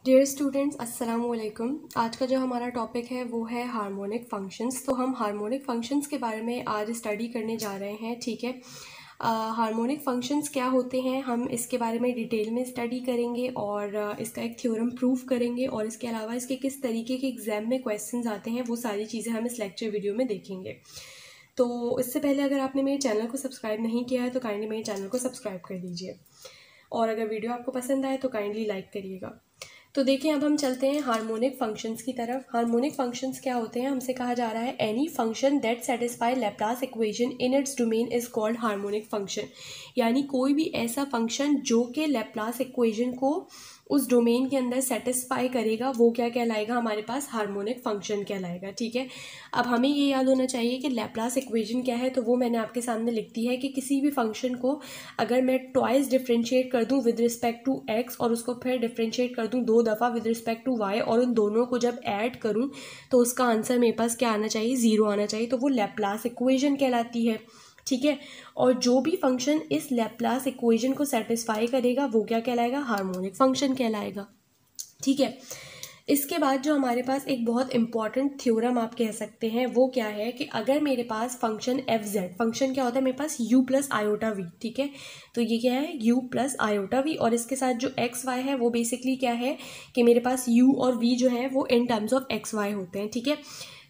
Dear students, अस्सलाम वालेकुम। आज का जो हमारा टॉपिक है वो है हार्मोनिक फंक्शंस। तो हम हार्मोनिक फंक्शंस के बारे में आज स्टडी करने जा रहे हैं। ठीक है, हार्मोनिक फंक्शंस क्या होते हैं हम इसके बारे में डिटेल में स्टडी करेंगे और इसका एक थ्योरम प्रूव करेंगे और इसके अलावा इसके किस तरीके के एग्जाम में क्वेश्चंस आते हैं वो सारी चीज़ें हम इस लेक्चर वीडियो में देखेंगे। तो इससे पहले अगर आपने मेरे चैनल को सब्सक्राइब नहीं किया है तो काइंडली मेरे चैनल को सब्सक्राइब कर दीजिए और अगर वीडियो आपको पसंद आए तो काइंडली लाइक करिएगा। तो देखिए, अब हम चलते हैं हार्मोनिक फंक्शंस की तरफ। हार्मोनिक फंक्शंस क्या होते हैं? हमसे कहा जा रहा है any function that satisfy Laplace equation in its domain is called harmonic function. यानी कोई भी ऐसा फंक्शन जो कि लैप्लास इक्वेशन को उस डोमेन के अंदर सेटिस्फाई करेगा वो क्या कहलाएगा? हमारे पास हार्मोनिक फंक्शन कहलाएगा। ठीक है, अब हमें ये याद होना चाहिए कि लैप्लास इक्वेशन क्या है। तो वो मैंने आपके सामने लिख दी है कि किसी भी फंक्शन को अगर मैं ट्वाइस डिफ्रेंशिएट कर दूं विद रिस्पेक्ट टू एक्स और उसको फिर डिफ्रेंशिएट कर दूं 2 दफ़ा विद रिस्पेक्ट टू वाई और उन दोनों को जब ऐड करूं तो उसका आंसर मेरे पास क्या आना चाहिए? 0 आना चाहिए। तो वो लैप्लास इक्वेशन कहलाती है। ठीक है, और जो भी फंक्शन इस लैप्लास इक्वेशन को सेटिस्फाई करेगा वो क्या कहलाएगा? हार्मोनिक फंक्शन कहलाएगा। ठीक है, इसके बाद जो हमारे पास एक बहुत इंपॉर्टेंट थ्योरम आप कह सकते हैं वो क्या है कि अगर मेरे पास फंक्शन एफ जेड, फंक्शन क्या होता है मेरे पास? U plus iota v. ठीक है, तो ये क्या है? यू प्लस आयोटा वी और इसके साथ जो एक्स वाई है वो बेसिकली क्या है कि मेरे पास यू और वी जो है वो in terms of x y होते हैं। ठीक है,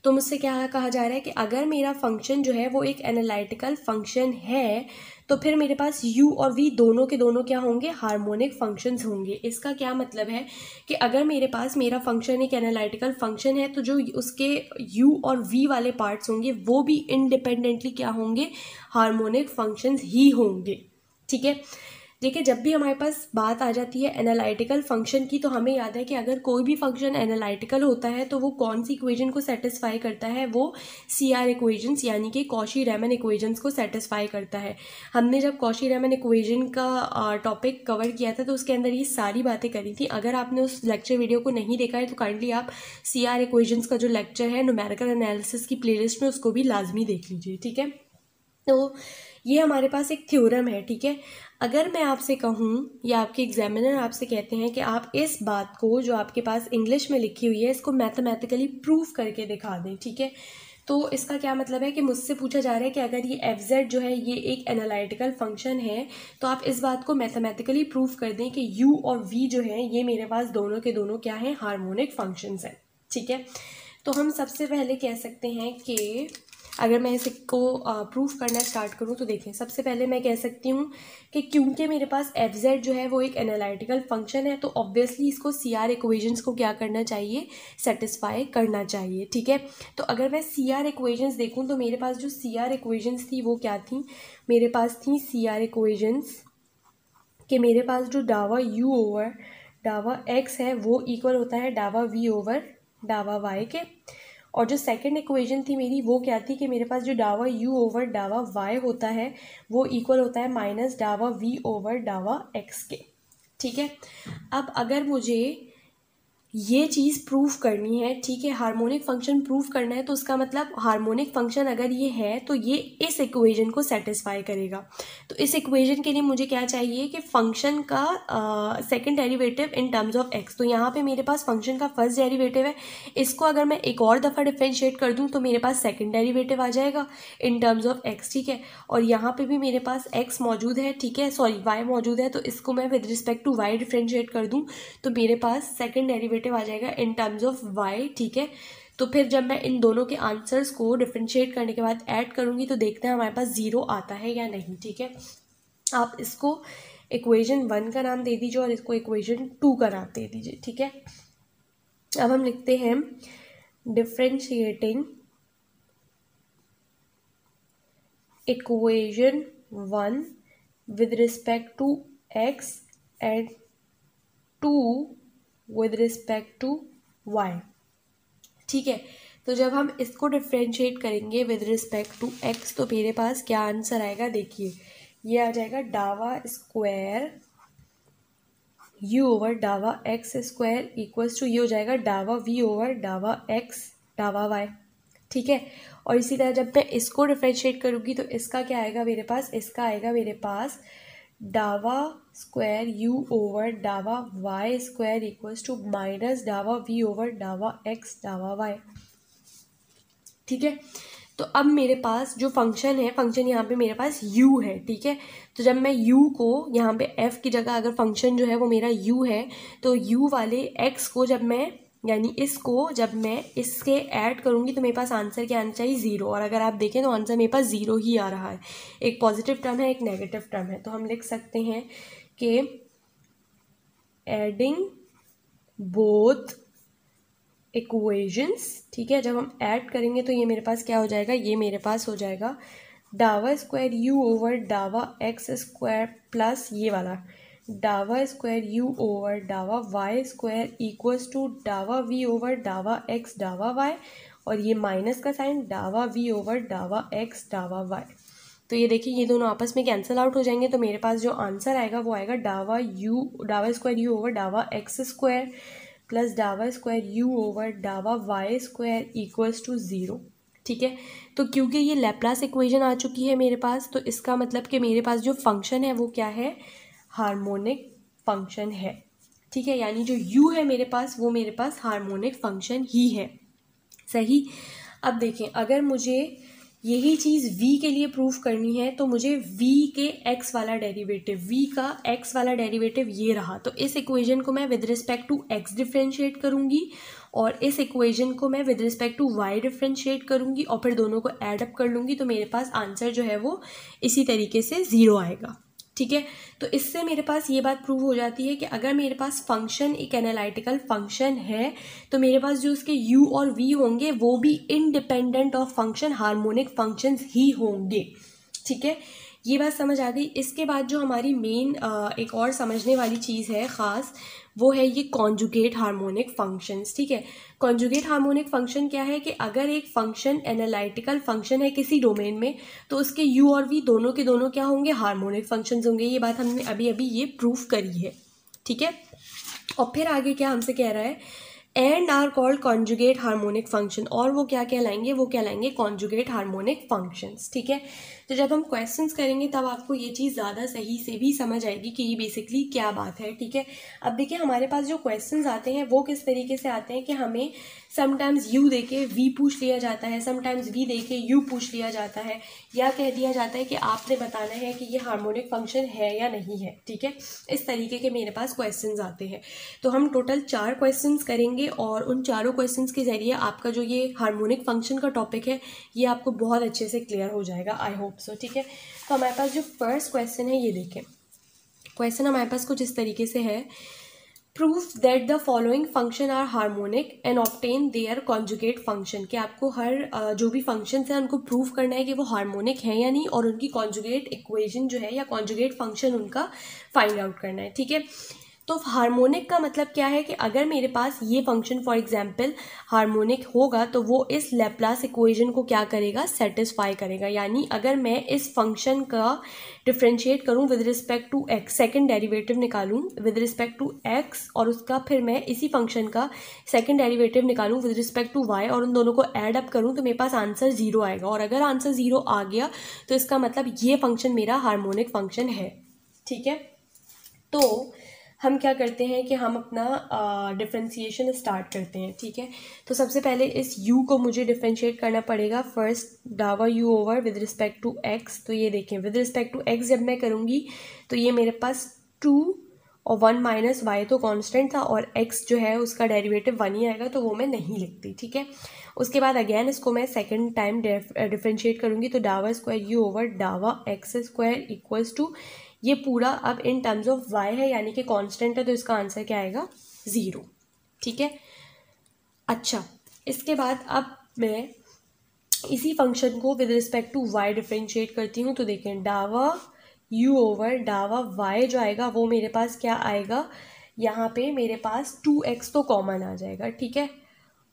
तो मुझसे क्या कहा जा रहा है कि अगर मेरा फंक्शन जो है वो एक एनालिटिकल फंक्शन है तो फिर मेरे पास u और v दोनों के दोनों क्या होंगे? हार्मोनिक फंक्शंस होंगे। इसका क्या मतलब है कि अगर मेरे पास मेरा फंक्शन एक एनालिटिकल फंक्शन है तो जो उसके u और v वाले पार्ट्स होंगे वो भी इंडिपेंडेंटली क्या होंगे? हार्मोनिक फंक्शंस ही होंगे। ठीक है, देखिए, जब भी हमारे पास बात आ जाती है एनालिटिकल फंक्शन की तो हमें याद है कि अगर कोई भी फंक्शन एनालिटिकल होता है तो वो कौन सी इक्वेशन को सेटिस्फाई करता है? वो CR इक्वेशंस यानी कि कॉशी रीमन इक्वेशंस को सेटिस्फाई करता है। हमने जब कॉशी रीमन इक्वेशन का टॉपिक कवर किया था तो उसके अंदर ये सारी बातें करी थी। अगर आपने उस लेक्चर वीडियो को नहीं देखा है तो काइंडली आप CR इक्वेशंस का जो लेक्चर है न्यूमेरिकल एनालिसिस की प्लेलिस्ट में उसको भी लाजमी देख लीजिए। ठीक है, तो ये हमारे पास एक थ्योरम है। ठीक है, अगर मैं आपसे कहूँ या आपके एग्जामिनर आपसे कहते हैं कि आप इस बात को जो आपके पास इंग्लिश में लिखी हुई है इसको मैथमेटिकली प्रूव करके दिखा दें। ठीक है, तो इसका क्या मतलब है कि मुझसे पूछा जा रहा है कि अगर ये एफ जेड जो है ये एक एनालिटिकल फंक्शन है तो आप इस बात को मैथमेटिकली प्रूव कर दें कि यू और वी जो है ये मेरे पास दोनों के दोनों क्या हैं? हार्मोनिक फंक्शंस हैं। ठीक है, तो हम सबसे पहले कह सकते हैं कि अगर मैं इसको प्रूफ करना स्टार्ट करूँ तो देखें, सबसे पहले मैं कह सकती हूँ कि क्योंकि मेरे पास एफ जेड जो है वो एक एनालिटिकल फंक्शन है तो ऑब्वियसली इसको CR इक्वेशंस को क्या करना चाहिए? सेटिस्फाई करना चाहिए। ठीक है, तो अगर मैं CR इक्वेशंस देखूँ तो मेरे पास जो CR इक्वेशंस थी वो क्या थी? मेरे पास थी CR इक्वेशंस कि मेरे पास जो डावा u ओवर डावा x है वो इक्वल होता है डावा v ओवर डावा y के, और जो सेकंड इक्वेशन थी मेरी वो क्या थी कि मेरे पास जो डावा u ओवर डावा y होता है वो इक्वल होता है माइनस डावा v ओवर डावा x के। ठीक है, अब अगर मुझे ये चीज़ प्रूफ करनी है, ठीक है, हार्मोनिक फंक्शन प्रूफ करना है तो उसका मतलब हार्मोनिक फंक्शन अगर ये है तो ये इस इक्वेशन को सेटिस्फाई करेगा। तो इस इक्वेशन के लिए मुझे क्या चाहिए कि फंक्शन का second derivative in terms of x. तो यहाँ पे मेरे पास फंक्शन का फर्स्ट डेरिवेटिव है, इसको अगर मैं एक और दफ़ा डिफ्रेंशिएट कर दूँ तो मेरे पास सेकंड डेरिवेटिव आ जाएगा इन टर्म्स ऑफ एक्स। ठीक है, और यहाँ पे भी मेरे पास एक्स मौजूद है, ठीक है, सॉरी वाई मौजूद है, तो इसको मैं with respect to y differentiate कर दूँ तो मेरे पास सेकंड डेरिवेटिव आ जाएगा इन टर्म्स ऑफ y। ठीक है, तो फिर जब मैं इन दोनों के आंसर्स को डिफरेंशिएट करने के बाद ऐड करूंगी तो देखते हैं हमारे पास 0 आता है या नहीं। ठीक है, आप इसको इक्वेशन 1 का नाम दे दीजिए और इसको इक्वेशन 2 का नाम दे दीजिए। ठीक है, अब हम लिखते हैं differentiating equation 1 with respect to x and 2 with respect to y। ठीक है, तो जब हम इसको डिफ्रेंशिएट करेंगे विद रिस्पेक्ट टू x तो मेरे पास क्या आंसर आएगा? देखिए, ये आ जाएगा डावा स्क्वायर u ओवर डावा x स्क्वायर इक्वल्स टू ये हो जाएगा डावा v ओवर डावा x डावा y। ठीक है, और इसी तरह जब मैं इसको डिफ्रेंशिएट करूँगी तो इसका क्या आएगा मेरे पास? इसका आएगा मेरे पास डावा स्क्वायर यू ओवर डावा y square equals to minus डावा वी ओवर डावा एक्स डावा वाई। ठीक है, तो अब मेरे पास जो फंक्शन है, फंक्शन यहाँ पे मेरे पास u है। ठीक है, तो जब मैं u को यहाँ पे f की जगह, अगर फंक्शन जो है वो मेरा u है, तो u वाले x को जब मैं, यानी इसको जब मैं इसके ऐड करूँगी तो मेरे पास आंसर क्या आना चाहिए, 0। और अगर आप देखें तो आंसर मेरे पास 0 ही आ रहा है। एक पॉजिटिव टर्म है, एक नेगेटिव टर्म है, तो हम लिख सकते हैं कि एडिंग बोथ इक्वेशंस, ठीक है, जब हम ऐड करेंगे तो ये मेरे पास क्या हो जाएगा, ये मेरे पास हो जाएगा डावा स्क्वायर यू ओवर डावा एक्स स्क्वायर प्लस ये वाला डावा स्क्वायर यू ओवर डावा वाई स्क्वायर इक्वल्स टू डावा वी ओवर डावा एक्स डावा वाई, और ये माइनस का साइन डावा वी ओवर डावा एक्स डावा वाई। तो ये देखिए ये दोनों आपस में कैंसिल आउट हो जाएंगे, तो मेरे पास जो आंसर आएगा वो आएगा डावा स्क्वायर यू ओवर डावा एक्स स्क्वायर प्लस डावा स्क्वायर यू ओवर डावा वाई स्क्वायर इक्वल्स टू 0। ठीक है, तो क्योंकि ये लैप्लास इक्वेशन आ चुकी है मेरे पास, तो इसका मतलब कि मेरे पास जो फंक्शन है वो क्या है, हार्मोनिक फंक्शन है। ठीक है, यानी जो u है मेरे पास वो मेरे पास हार्मोनिक फंक्शन ही है। सही, अब देखें अगर मुझे यही चीज़ v के लिए प्रूफ करनी है तो मुझे v के x वाला डेरिवेटिव, v का x वाला डेरिवेटिव ये रहा, तो इस इक्वेशन को मैं with respect to x differentiate करूँगी और इस इक्वेशन को मैं with respect to y differentiate करूँगी और फिर दोनों को ऐड अप कर लूँगी, तो मेरे पास आंसर जो है वो इसी तरीके से 0 आएगा। ठीक है, तो इससे मेरे पास ये बात प्रूव हो जाती है कि अगर मेरे पास फंक्शन एक एनालिटिकल फंक्शन है तो मेरे पास जो उसके u और v होंगे वो भी independent of function harmonic functions ही होंगे। ठीक है, ये बात समझ आ गई। इसके बाद जो हमारी मेन एक और समझने वाली चीज़ है ख़ास, वो है ये कॉन्जुगेट हार्मोनिक फंक्शंस। ठीक है, कॉन्जुगेट हार्मोनिक फंक्शन क्या है कि अगर एक फंक्शन एनालिटिकल फंक्शन है किसी डोमेन में तो उसके u और v दोनों के दोनों क्या होंगे, हार्मोनिक फंक्शंस होंगे। ये बात हमने अभी अभी ये प्रूफ करी है। ठीक है, और फिर आगे क्या हमसे कह रहा है, and are called conjugate harmonic function, और वो क्या कहलाएंगे, वो कहलाएंगे कॉन्जुगेट हार्मोनिक फंक्शंस। ठीक है, तो जब हम क्वेश्चंस करेंगे तब आपको ये चीज़ ज़्यादा सही से भी समझ आएगी कि ये बेसिकली क्या बात है। ठीक है, अब देखिए हमारे पास जो क्वेश्चंस आते हैं वो किस तरीके से आते हैं कि हमें समटाइम्स u देके v पूछ लिया जाता है, समटाइम्स v देके u पूछ लिया जाता है, या कह दिया जाता है कि आपने बताना है कि ये हार्मोनिक फंक्शन है या नहीं है। ठीक है, इस तरीके के मेरे पास क्वेश्चंस आते हैं। तो हम टोटल 4 क्वेश्चंस करेंगे और उन चारों क्वेश्चंस के जरिए आपका जो ये हार्मोनिक फंक्शन का टॉपिक है ये आपको बहुत अच्छे से क्लियर हो जाएगा, आई होप सो। ठीक है, तो हमारे पास जो फर्स्ट क्वेश्चन है ये देखें, क्वेश्चन हमारे पास कुछ इस तरीके से है, proof that the following function are harmonic and obtain their conjugate function, कि आपको हर जो भी फंक्शन है उनको प्रूफ करना है कि वो हार्मोनिक है या नहीं, और उनकी कॉन्जुगेट इक्वेशन जो है या कॉन्जुगेट फंक्शन उनका फाइंड आउट करना है। ठीक है, तो हार्मोनिक का मतलब क्या है कि अगर मेरे पास ये फंक्शन फॉर एग्जांपल हार्मोनिक होगा तो वो इस लैप्लास इक्वेशन को क्या करेगा, सेटिस्फाई करेगा। यानी अगर मैं इस फंक्शन का डिफ्रेंशिएट करूं with respect to x, second derivative निकालूं विद रिस्पेक्ट टू एक्स, और उसका फिर मैं इसी फंक्शन का सेकंड डेरिवेटिव निकालूं विद रिस्पेक्ट टू वाई, और उन दोनों को ऐड अप करूं तो मेरे पास आंसर 0 आएगा। और अगर आंसर 0 आ गया तो इसका मतलब ये फंक्शन मेरा हार्मोनिक फंक्शन है। ठीक है, तो हम क्या करते हैं कि हम अपना डिफ्रेंशिएशन स्टार्ट करते हैं। ठीक है, तो सबसे पहले इस u को मुझे डिफ्रेंशिएट करना पड़ेगा। फर्स्ट डावा u over with respect to x, तो ये देखें विद रिस्पेक्ट टू x जब मैं करूँगी तो ये मेरे पास 2 और 1 माइनस वाई तो कांस्टेंट था और x जो है उसका डेरिवेटिव 1 ही आएगा, तो वो मैं नहीं लिखती। ठीक है, उसके बाद अगेन इसको मैं सेकेंड टाइम डिफ्रेंशिएट करूँगी, तो डावा स्क्वायर u ओवर डावा एक्स स्क्वायर इक्वल्स टू, ये पूरा अब इन टर्म्स ऑफ y है यानी कि कांस्टेंट है, तो इसका आंसर क्या आएगा, 0। ठीक है, अच्छा इसके बाद अब मैं इसी फंक्शन को with respect to y differentiate करती हूँ, तो देखें डावा u ओवर डावा y जो आएगा वो मेरे पास क्या आएगा, यहाँ पे मेरे पास 2x तो कॉमन आ जाएगा। ठीक है,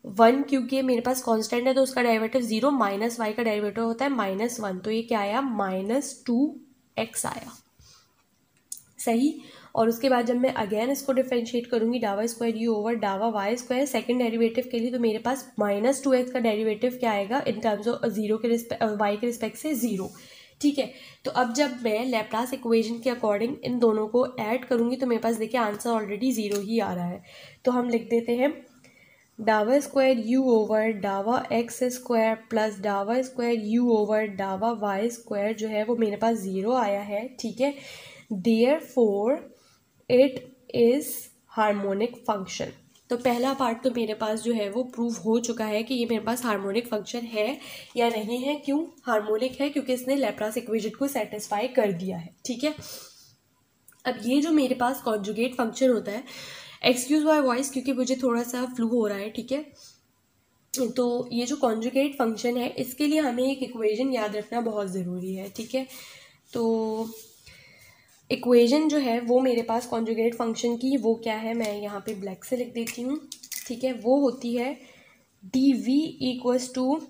1 क्योंकि मेरे पास कांस्टेंट है तो उसका डेरिवेटिव 0, माइनस y का डेरिवेटिव होता है -1, तो ये क्या आया, -2x आया। सही, और उसके बाद जब मैं अगेन इसको डिफ्रेंशिएट करूंगी डावा स्क्वायर यू ओवर डावा वाई स्क्वायर सेकंड डेरिवेटिव के लिए, तो मेरे पास -2x का डेरिवेटिव क्या आएगा इन टर्म्स ऑफ 0 के वाई के रिस्पेक्ट से 0। ठीक है। तो अब जब मैं लैप्लास इक्वेशन के अकॉर्डिंग इन दोनों को ऐड करूँगी तो मेरे पास देखिए आंसर ऑलरेडी 0 ही आ रहा है। तो हम लिख देते हैं डावा स्क्वायर यू ओवर डावा एक्स स्क्वायर प्लस डावा स्क्वायर यू ओवर डावा वाई स्क्वायर जो है वो मेरे पास 0 आया है। ठीक है, therefore it is harmonic function. तो पहला पार्ट तो मेरे पास जो है वो प्रूव हो चुका है कि ये मेरे पास हार्मोनिक फंक्शन है या नहीं है। क्यों हार्मोनिक है? क्योंकि इसने लैप्लास इक्वेशन को सेटिस्फाई कर दिया है। ठीक है, अब ये जो मेरे पास कॉन्जुगेट फंक्शन होता है, एक्सक्यूज माय वॉइस क्योंकि मुझे थोड़ा सा फ्लू हो रहा है। ठीक है, तो ये जो कॉन्जुगेट फंक्शन है इसके लिए हमें एक इक्वेशन याद रखना बहुत ज़रूरी है। ठीक है, तो इक्वेशन जो है वो मेरे पास कॉन्जुगेट फंक्शन की वो क्या है, मैं यहाँ पे ब्लैक से लिख देती हूँ। ठीक है, वो होती है d v equals to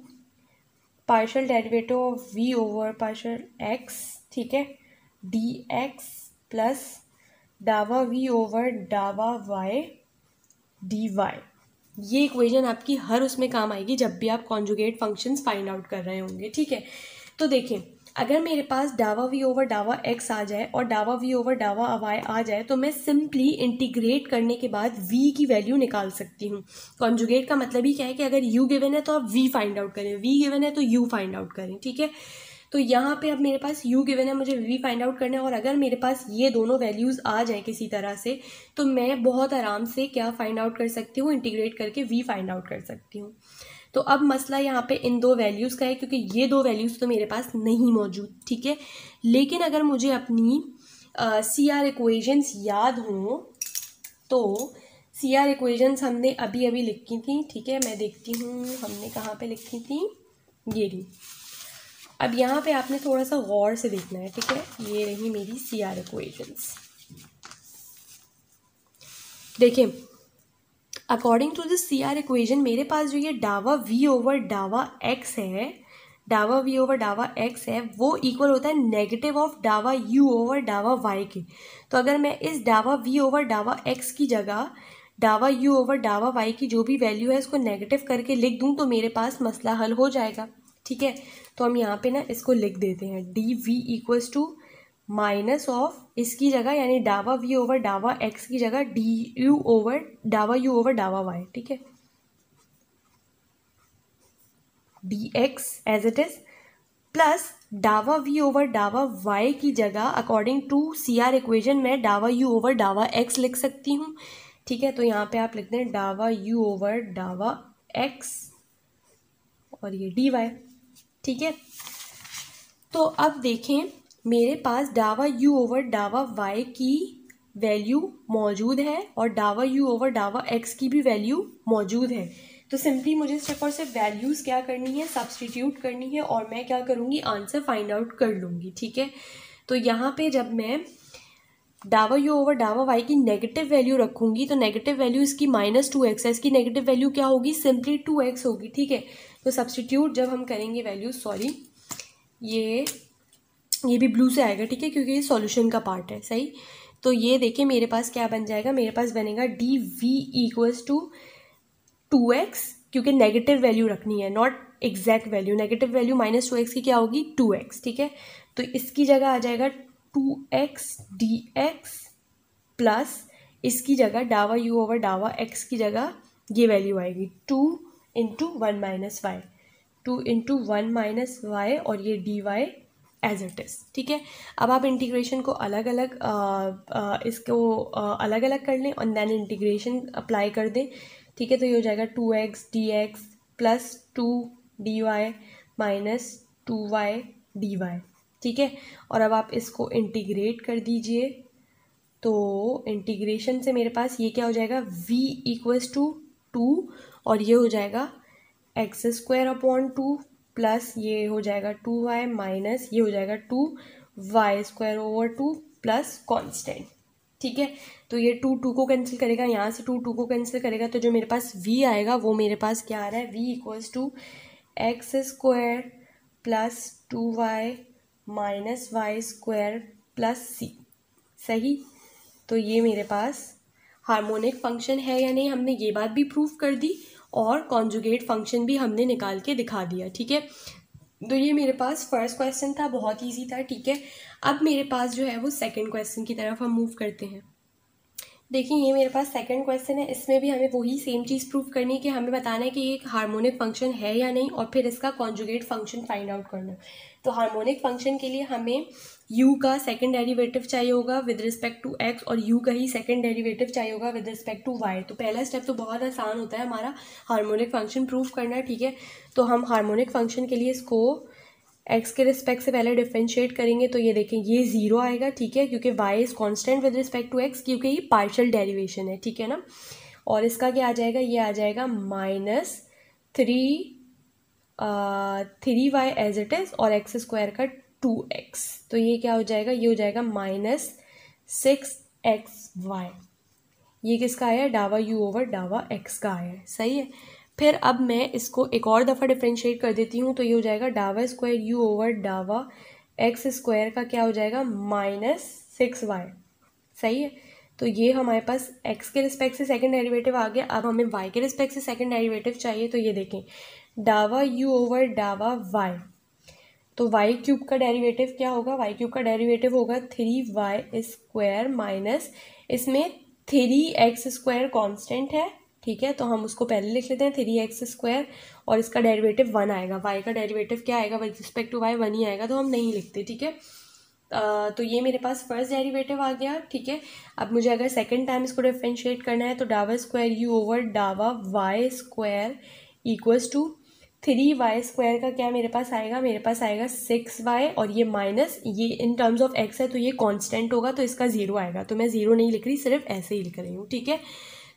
partial derivative of v over partial x. ठीक है, डी एक्स प्लस डावा वी ओवर डावा वाई डी वाई। ये इक्वेशन आपकी हर उसमें काम आएगी जब भी आप कॉन्जुगेट फंक्शंस फाइंड आउट कर रहे होंगे। ठीक है, तो देखें अगर मेरे पास डावा वी ओवर डावा एक्स आ जाए और डावा वी ओवर डावा वाई आ जाए तो मैं सिंपली इंटीग्रेट करने के बाद वी की वैल्यू निकाल सकती हूँ। कॉन्जुगेट का मतलब ही क्या है कि अगर यू गिवन है तो आप वी फाइंड आउट करें, वी गिवन है तो यू फाइंड आउट करें। ठीक है, तो यहाँ पे अब मेरे पास u गिवन है, मुझे v फाइंड आउट करना है और अगर मेरे पास ये दोनों वैल्यूज़ आ जाए किसी तरह से तो मैं बहुत आराम से क्या फाइंड आउट कर सकती हूँ, इंटीग्रेट करके v फाइंड आउट कर सकती हूँ। तो अब मसला यहाँ पे इन दो वैल्यूज़ का है क्योंकि ये दो वैल्यूज़ तो मेरे पास नहीं मौजूद। ठीक है, लेकिन अगर मुझे अपनी CR इक्वेशंस याद हों तो CR इक्वेशंस हमने अभी अभी लिखी थी। ठीक है, मैं देखती हूँ हमने कहाँ पे लिखी थी, ये रही। अब यहाँ पे आपने थोड़ा सा गौर से देखना है। ठीक है, ये रही मेरी CR इक्वेशंस। देखिए according to this CR equation मेरे पास जो ये डावा v ओवर डावा x है, डावा v ओवर डावा x है, वो इक्वल होता है नेगेटिव ऑफ डावा u ओवर डावा y के। तो अगर मैं इस डावा v ओवर डावा x की जगह डावा u ओवर डावा y की जो भी वैल्यू है इसको नेगेटिव करके लिख दूं तो मेरे पास मसला हल हो जाएगा। ठीक है, तो हम यहाँ पे ना इसको लिख देते हैं d v equals to minus of इसकी जगह यानी डावा वी ओवर डावा एक्स की जगह डी यू ओवर डावा यू ओवर डावा वाई। ठीक है, d x as it is plus डावा वी ओवर डावा वाई की जगह अकॉर्डिंग टू CR इक्वेशन में डावा यू ओवर डावा एक्स लिख सकती हूँ। ठीक है, तो यहाँ पे आप लिखते हैं डावा यू ओवर डावा एक्स और ये डी वाई। ठीक है, तो अब देखें मेरे पास डावा u ओवर डावा y की वैल्यू मौजूद है और डावा u ओवर डावा x की भी वैल्यू मौजूद है। तो सिंपली मुझे सिर्फ और सिर्फ वैल्यूज़ क्या करनी है, सब्सटीट्यूट करनी है और मैं क्या करूँगी, आंसर फाइंड आउट कर लूँगी। ठीक है, तो यहाँ पे जब मैं डावा u ओवर डावा y की नेगेटिव वैल्यू रखूँगी तो नेगेटिव वैल्यू इसकी -2x है, इसकी नेगेटिव वैल्यू क्या होगी, सिंपली 2x होगी। ठीक है, तो सब्सटीट्यूट जब हम करेंगे वैल्यू, सॉरी ये भी ब्लू से आएगा। ठीक है, क्योंकि ये सॉल्यूशन का पार्ट है। सही, तो ये देखिए मेरे पास क्या बन जाएगा, मेरे पास बनेगा D v equals to 2x क्योंकि नेगेटिव वैल्यू रखनी है, not exact value. Negative value -2x की क्या होगी, 2x। ठीक है, तो इसकी जगह आ जाएगा 2x dx प्लस इसकी जगह डावा u ओवर डावा x की जगह ये वैल्यू आएगी 2 into 1 minus y, 2 into 1 minus y और ये d y as it is. ठीक है, अब आप इंटीग्रेशन को अलग अलग इसको अलग अलग कर लें और देन इंटीग्रेशन अप्लाई कर दें। ठीक है, तो ये हो जाएगा 2x dx plus 2 dy minus 2y dy। ठीक है, और अब आप इसको इंटीग्रेट कर दीजिए तो इंटीग्रेशन से मेरे पास ये क्या हो जाएगा, v इक्वल्स टू 2 और ये हो जाएगा एक्स स्क्वायर अपॉन 2 प्लस ये हो जाएगा 2y माइनस ये हो जाएगा 2y square over 2 plus constant. ठीक है, तो ये 2 को कैंसिल करेगा, यहाँ से 2 को कैंसिल करेगा तो जो मेरे पास v आएगा वो मेरे पास क्या आ रहा है, v equals to x square plus 2y minus y square plus c। सही, तो ये मेरे पास हार्मोनिक फंक्शन है या नहीं, हमने ये बात भी प्रूव कर दी और कॉन्जुगेट फंक्शन भी हमने निकाल के दिखा दिया। ठीक है, तो ये मेरे पास फर्स्ट क्वेश्चन था, बहुत इजी था, ठीक है। अब मेरे पास जो है वो सेकंड क्वेश्चन की तरफ हम मूव करते हैं। देखिए ये मेरे पास सेकंड क्वेश्चन है, इसमें भी हमें वही सेम चीज़ प्रूव करनी है कि हमें बताना है कि ये एक हार्मोनिक फंक्शन है या नहीं, और फिर इसका कॉन्जुगेट फंक्शन फाइंड आउट करना है। तो हार्मोनिक फंक्शन के लिए हमें u का सेकंड डेरिवेटिव चाहिए होगा विद रिस्पेक्ट टू x, और u का ही सेकंड डेरिवेटिव चाहिए होगा विद रिस्पेक्ट टू y। तो पहला स्टेप तो बहुत आसान होता है हमारा, हार्मोनिक फंक्शन प्रूव करना, ठीक है। तो हम हार्मोनिक फंक्शन के लिए इसको x के रिस्पेक्ट से पहले डिफ्रेंशिएट करेंगे, तो ये देखें ये ज़ीरो आएगा, ठीक है, क्योंकि y is constant with respect to x, क्योंकि ये पार्शियल डेरिवेशन है, ठीक है ना। और इसका क्या आ जाएगा, ये आ जाएगा -3y एज इट इज़, और x स्क्वायर का 2x, तो ये क्या हो जाएगा, ये हो जाएगा -6xy। ये किसका आया, डावा u ओवर डावा x का आया है, सही है। फिर अब मैं इसको एक और दफ़ा डिफ्रेंशिएट कर देती हूँ, तो ये हो जाएगा डावा स्क्वायर u ओवर डावा x स्क्वायर का क्या हो जाएगा, -6y, सही है। तो ये हमारे पास x के रिस्पेक्ट से सेकंड डेरिवेटिव आ गया। अब हमें y के रिस्पेक्ट से सेकंड डेरिवेटिव चाहिए, तो ये देखें डावा u ओवर डावा y, तो y क्यूब का डेरिवेटिव क्या होगा, y क्यूब का डेरिवेटिव होगा 3y स्क्वायर माइनस, इसमें 3x स्क्वायर कॉन्स्टेंट है, ठीक है, तो हम उसको पहले लिख लेते हैं 3x स्क्वायर, और इसका डेरिवेटिव 1 आएगा, y का डेरिवेटिव क्या आएगा विद रिस्पेक्ट टू y, 1 ही आएगा, तो हम नहीं लिखते, ठीक है। तो ये मेरे पास फर्स्ट डेरिवेटिव आ गया, ठीक है। अब मुझे अगर सेकंड टाइम इसको डिफरेंशिएट करना है, तो डावा स्क्वायर u ओवर डावा y square equals to 3y square का क्या मेरे पास आएगा, मेरे पास आएगा 6y, और ये माइनस, ये इन टर्म्स ऑफ x है तो ये कांस्टेंट होगा, तो इसका 0 आएगा, तो मैं 0 नहीं लिख रही, सिर्फ ऐसे ही लिख रही हूँ, ठीक है।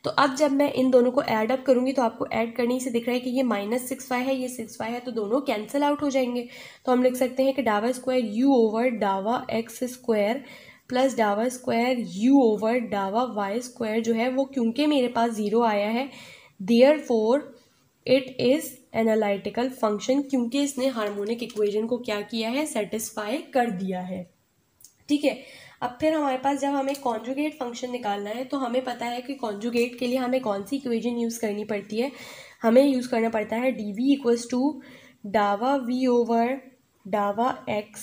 तो अब जब मैं इन दोनों को ऐड अप करूंगी, तो आपको ऐड करने से दिख रहा है कि ये -6y है, ये 6y है, तो दोनों कैंसिल आउट हो जाएंगे। तो हम लिख सकते हैं कि डावा स्क्वायर u ओवर डावा x स्क्वायर प्लस डावा स्क्वायर u ओवर डावा y स्क्वायर जो है वो, क्योंकि मेरे पास 0 आया है, therefore it is analytical function, क्योंकि इसने हार्मोनिक इक्वेशन को क्या किया है, सेटिस्फाई कर दिया है, ठीक है। अब फिर हमारे पास जब हमें कॉन्जुगेट फंक्शन निकालना है, तो हमें पता है कि कॉन्जुगेट के लिए हमें कौन सी इक्वेशन यूज़ करनी पड़ती है, हमें यूज़ करना पड़ता है dv इक्वल्स टू डावा v ओवर डावा x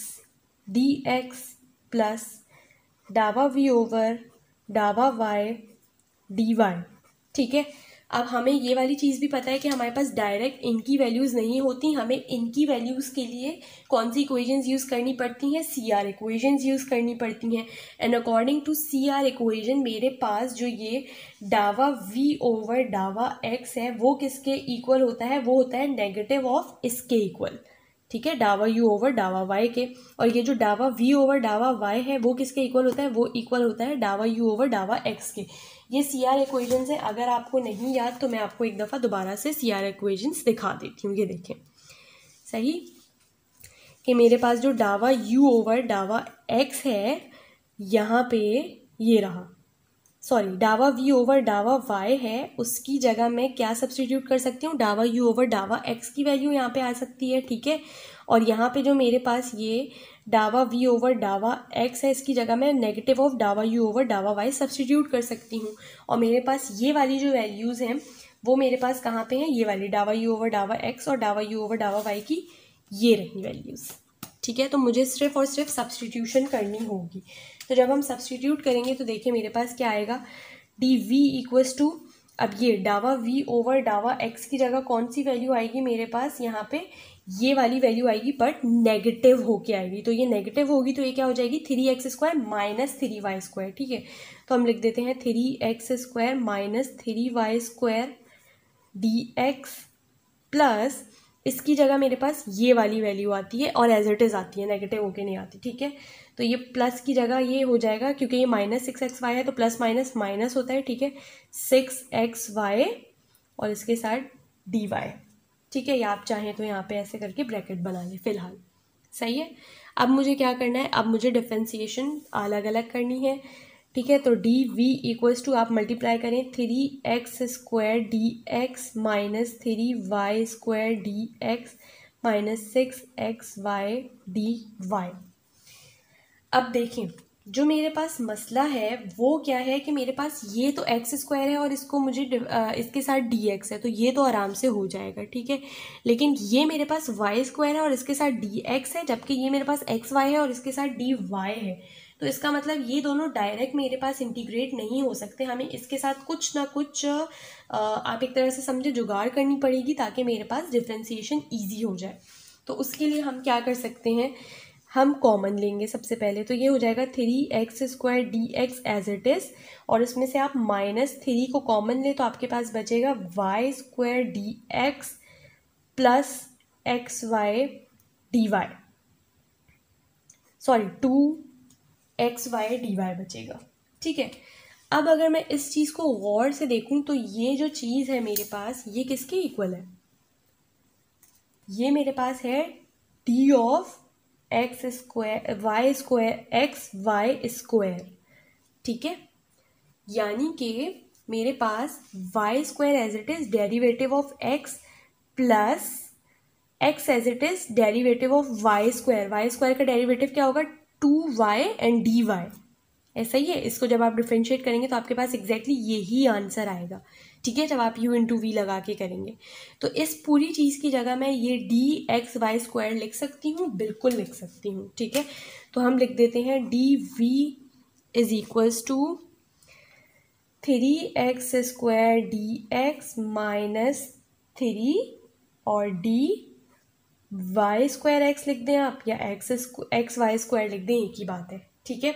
dx प्लस डावा v ओवर डावा y dy, ठीक है। अब हमें ये वाली चीज़ भी पता है कि हमारे पास डायरेक्ट इनकी वैल्यूज़ नहीं होती, हमें इनकी वैल्यूज़ के लिए कौन सी इक्वेशंस यूज़ करनी पड़ती हैं, CR इक्वेशंस यूज़ करनी पड़ती हैं। And according to CR equation मेरे पास जो ये डावा v ओवर डावा x है वो किसके इक्वल होता है, वो होता है नेगेटिव ऑफ इसके इक्वल, ठीक है, डावा u ओवर डावा y के। और ये जो डावा v ओवर डावा y है वो किसके इक्वल होता है, वो इक्वल होता है डावा u ओवर डावा x के। ये CR इक्वेशंस है, अगर आपको नहीं याद तो मैं आपको एक दफ़ा दोबारा से CR इक्वेशंस दिखा देती हूँ। ये देखें सही कि मेरे पास जो डावा u ओवर डावा x है, यहाँ पे ये रहा, सॉरी डावा v ओवर डावा y है, उसकी जगह मैं क्या सब्सटीट्यूट कर सकती हूँ, डावा u ओवर डावा x की वैल्यू यहाँ पे आ सकती है, ठीक है। और यहाँ पे जो मेरे पास ये डावा v ओवर डावा x है, इसकी जगह मैं नेगेटिव ऑफ डावा u ओवर डावा y सब्सटीट्यूट कर सकती हूँ। और मेरे पास ये वाली जो वैल्यूज़ हैं वो मेरे पास कहाँ पे हैं, ये वाली डावा u ओवर डावा x और डावा u ओवर डावा y की ये रही वैल्यूज़, ठीक है। तो मुझे सिर्फ और सिर्फ सब्सटीट्यूशन करनी होगी। तो जब हम सब्सटीट्यूट करेंगे तो देखिए मेरे पास क्या आएगा, dv इक्वल्स टू, अब ये डावा v ओवर डावा x की जगह कौन सी वैल्यू आएगी मेरे पास, यहाँ पे ये वाली वैल्यू आएगी बट नेगेटिव होके आएगी। तो ये नेगेटिव होगी तो ये क्या हो जाएगी, 3x square minus 3y square, ठीक है। तो हम लिख देते हैं 3x square minus 3y square dx plus, इसकी जगह मेरे पास ये वाली वैल्यू आती है और एज इट इज़ आती है, नेगेटिव होके नहीं आती, ठीक है। तो ये प्लस की जगह ये हो जाएगा, क्योंकि ये -6xy है तो प्लस माइनस माइनस होता है, ठीक है, 6xy और इसके साथ dy, ठीक है। या आप चाहें तो यहाँ पे ऐसे करके ब्रैकेट बना लें फिलहाल, सही है। अब मुझे क्या करना है, अब मुझे डिफ्रेंसिएशन अलग अलग करनी है, ठीक है। तो dv इक्वल्स टू, आप मल्टीप्लाई करें 3x square dx minus 3y square dx minus 6xy dy। अब देखें जो मेरे पास मसला है वो क्या है कि मेरे पास ये तो एक्स स्क्वायर है और इसको मुझे इसके साथ डी एक्स है, तो ये तो आराम से हो जाएगा, ठीक है। लेकिन ये मेरे पास वाई स्क्वायर है और इसके साथ डी एक्स है, जबकि ये मेरे पास एक्स वाई है और इसके साथ डी वाई है। तो इसका मतलब ये दोनों डायरेक्ट मेरे पास इंटीग्रेट नहीं हो सकते, हमें इसके साथ कुछ ना कुछ आप एक तरह से समझे जुगाड़ करनी पड़ेगी ताकि मेरे पास डिफ्रेंसिएशन ईजी हो जाए। तो उसके लिए हम क्या कर सकते हैं, हम कॉमन लेंगे सबसे पहले। तो ये हो जाएगा 3x² dx as it is, और इसमें से आप -3 को कॉमन ले तो आपके पास बचेगा y² dx plus xy dy, sorry 2xy dy बचेगा, ठीक है। अब अगर मैं इस चीज़ को गौर से देखूं तो ये जो चीज़ है मेरे पास, ये किसके इक्वल है, ये मेरे पास है d of x y square, ठीक है। यानी कि मेरे पास y square as it is derivative of x plus x as it is derivative of y square का डेरिवेटिव क्या होगा, 2y एंड dy, ऐसा ही है। इसको जब आप डिफ्रेंशिएट करेंगे तो आपके पास एग्जैक्टली यही आंसर आएगा, ठीक है, जब आप u इंटू वी लगा के करेंगे। तो इस पूरी चीज़ की जगह मैं ये dxy² लिख सकती हूँ, बिल्कुल लिख सकती हूँ, ठीक है। तो हम लिख देते हैं dv is equals to 3x² dx minus 3 और dy² लिख दें आप, या xy² लिख दें, एक ही बात है, ठीक है।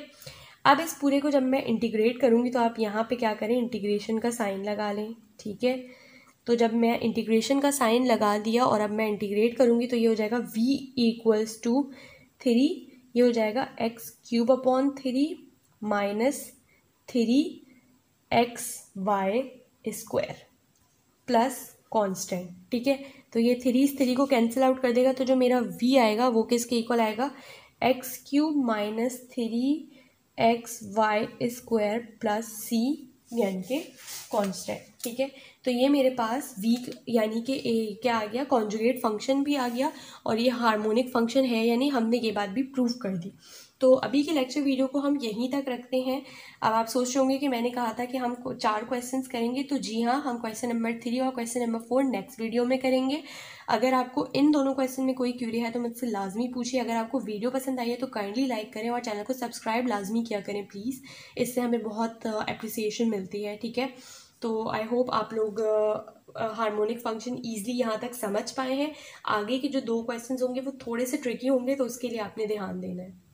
अब इस पूरे को जब मैं इंटीग्रेट करूँगी तो आप यहाँ पे क्या करें, इंटीग्रेशन का साइन लगा लें, ठीक है। तो जब मैं इंटीग्रेशन का साइन लगा दिया और अब मैं इंटीग्रेट करूँगी तो ये हो जाएगा v इक्वल्स टू 3, ये हो जाएगा x³ minus 3xy² plus constant, ठीक है। तो ये 3 को कैंसिल आउट कर देगा, तो जो मेरा v आएगा वो किसके इक्वल आएगा, x³ minus 3xy² plus c यानी कि कांस्टेंट, ठीक है। तो ये मेरे पास v यानी कि क्या आ गया, कॉन्जुगेट फंक्शन भी आ गया, और ये हार्मोनिक फंक्शन है यानी हमने ये बात भी प्रूव कर दी। तो अभी के लेक्चर वीडियो को हम यहीं तक रखते हैं। अब आप सोच रहे होंगे कि मैंने कहा था कि हम 4 क्वेश्चंस करेंगे, तो जी हाँ, हम क्वेश्चन नंबर 3 और क्वेश्चन नंबर 4 नेक्स्ट वीडियो में करेंगे। अगर आपको इन दोनों क्वेश्चन में कोई क्यूरी है तो मुझसे लाजमी पूछिए। अगर आपको वीडियो पसंद आई है तो काइंडली लाइक करें और चैनल को सब्सक्राइब लाजमी किया करें प्लीज़, इससे हमें बहुत अप्रिसिएशन मिलती है, ठीक है। तो आई होप आप लोग हार्मोनिक फंक्शन ईजिली यहाँ तक समझ पाए हैं। आगे के जो 2 क्वेश्चंस होंगे वो थोड़े से ट्रिकी होंगे, तो उसके लिए आपने ध्यान देना है।